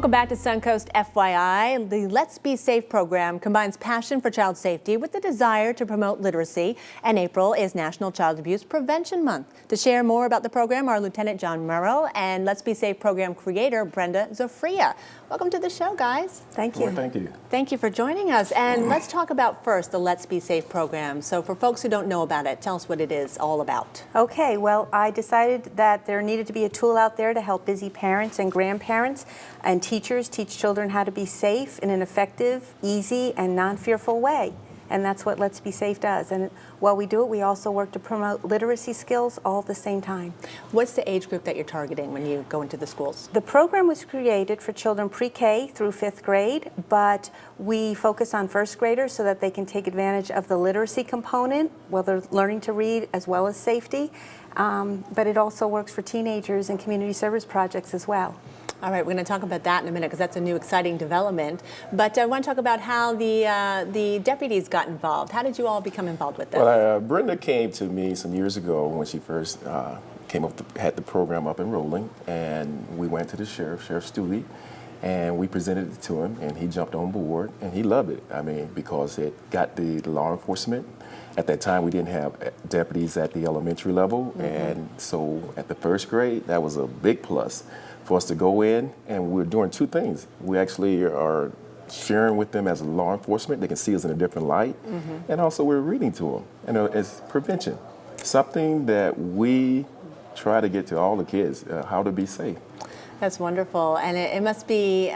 Welcome back to Suncoast FYI. The Let's Be Safe program combines passion for child safety with the desire to promote literacy. And April is National Child Abuse Prevention Month. To share more about the program are Lieutenant John Murrow and Let's Be Safe program creator Brenda Zofria. Welcome to the show, guys. Thank you. Well, thank you. Thank you for joining us. And let's talk about first the Let's Be Safe program. So for folks who don't know about it, tell us what it is all about. Okay, well, I decided that there needed to be a tool out there to help busy parents and grandparents and teachers teach children how to be safe in an effective, easy, and non-fearful way. And that's what Let's Be Safe does. And while we do it, we also work to promote literacy skills all at the same time. What's the age group that you're targeting when you go into the schools? The program was created for children pre-K through 5th grade, but we focus on first graders so that they can take advantage of the literacy component while they're learning to read as well as safety. But it also works for teenagers and community service projects as well. All right, we're going to talk about that in a minute because that's a new exciting development. But I want to talk about how the deputies got involved. How did you all become involved with this? Well, Brenda came to me some years ago when she first had the program up and rolling, and we went to the Sheriff Stewey, and we presented it to him, and he jumped on board, and he loved it. I mean, because it got the law enforcement. At that time, we didn't have deputies at the elementary level, and so at the first grade, that was a big plus for us to go in, and we're doing two things. We actually are sharing with them as law enforcement. They can see us in a different light, and also we're reading to them. And it's prevention, something that we try to get to all the kids, how to be safe. That's wonderful, and it must be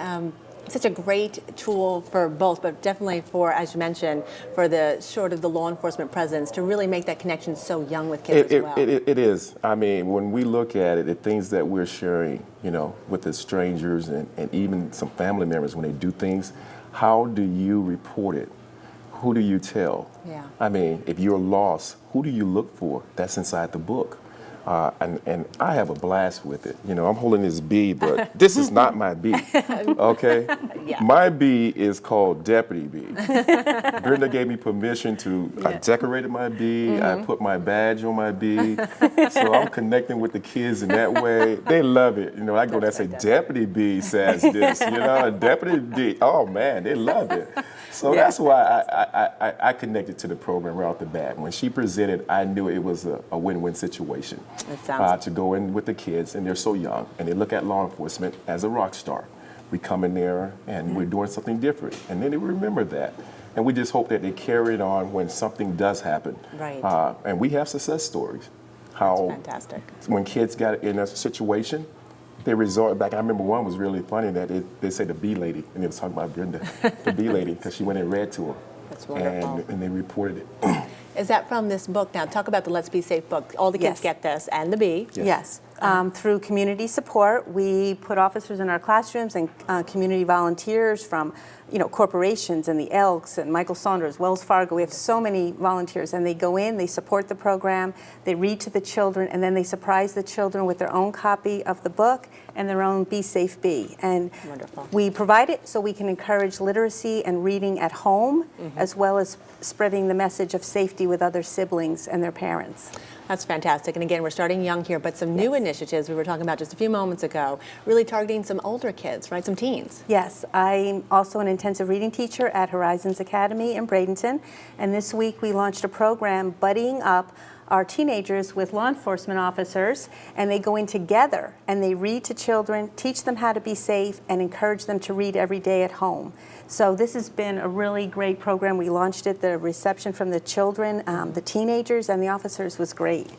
such a great tool for both, but definitely for, as you mentioned, for the sort of the law enforcement presence to really make that connection so young with kids as well. It is. I mean, when we look at it, the things that we're sharing, with the strangers and even some family members when they do things, how do you report it? Who do you tell? Yeah. I mean, if you're lost, who do you look for? That's inside the book. And I have a blast with it. I'm holding this bee, but this is not my bee, okay? Yeah. My bee is called Deputy Bee. Brenda gave me permission to, I decorated my bee, I put my badge on my bee, so I'm connecting with the kids in that way. They love it. I go there and say, Deputy Bee says this, Deputy Bee, oh man, they love it. So that's why I connected to the program right off the bat. When she presented, I knew it was a win-win situation. To go in with the kids, and they're so young, and they look at law enforcement as a rock star. We come in there, and we're doing something different, and then they remember that. And we just hope that they carry it on when something does happen. Right. And we have success stories. That's fantastic. When kids got in a situation, they resort back. I remember one was really funny that they said the bee lady, and they was talking about Brenda, the bee lady, because she went and read to them. That's wonderful. And they reported it. Is that from this book? Now, talk about the Let's Be Safe book. All the kids get this, and the bee. Yes. Through community support, we put officers in our classrooms and community volunteers from, corporations and the Elks and Michael Saunders, Wells Fargo. We have so many volunteers, and they go in, they support the program, they read to the children, and then they surprise the children with their own copy of the book and their own Be Safe Bee. And wonderful. We provide it so we can encourage literacy and reading at home, as well as spreading the message of safety with other siblings and their parents. That's fantastic. And again, we're starting young here, but some new initiatives we were talking about just a few moments ago, really targeting some older kids, right? Some teens. Yes, I'm also an intensive reading teacher at Horizons Academy in Bradenton. And this week we launched a program buddying up our teenagers with law enforcement officers, and they go in together and they read to children, teach them how to be safe, and encourage them to read every day at home. So this has been a really great program. We launched it. The reception from the children, the teenagers, and the officers was great.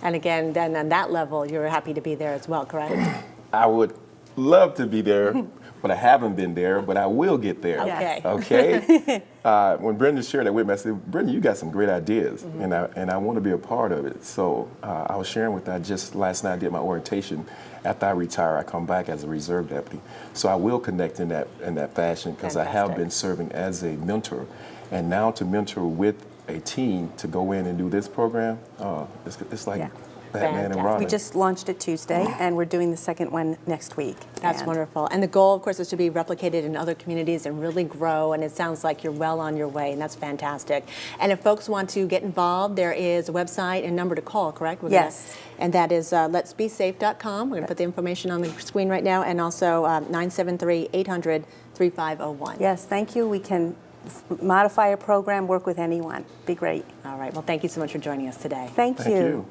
And again, then on that level, you're happy to be there as well, correct? I would love to be there, but I haven't been there, but I will get there. Okay. Okay? When Brenda shared that with me, I said, Brenda, you got some great ideas, and I want to be a part of it. So I was sharing with her just last night. I did my orientation. After I retire, I come back as a reserve deputy. So I will connect in that fashion, because I have been serving as a mentor. And now to mentor with a team to go in and do this program, it's like Batman and Fantastic. Robin. We just launched it Tuesday, and we're doing the second one next week. That's And wonderful. And the goal, of course, is to be replicated in other communities and really grow. And it sounds like you're well on your way, and that's fantastic. And if folks want to get involved, there is a website and number to call, correct? Yes. And that is letsbesafe.com. We're going to put the information on the screen right now, and also 973-800-3501. Yes, thank you. We can modify a program, work with anyone. Be great. All right. Well, thank you so much for joining us today. Thank Thank you.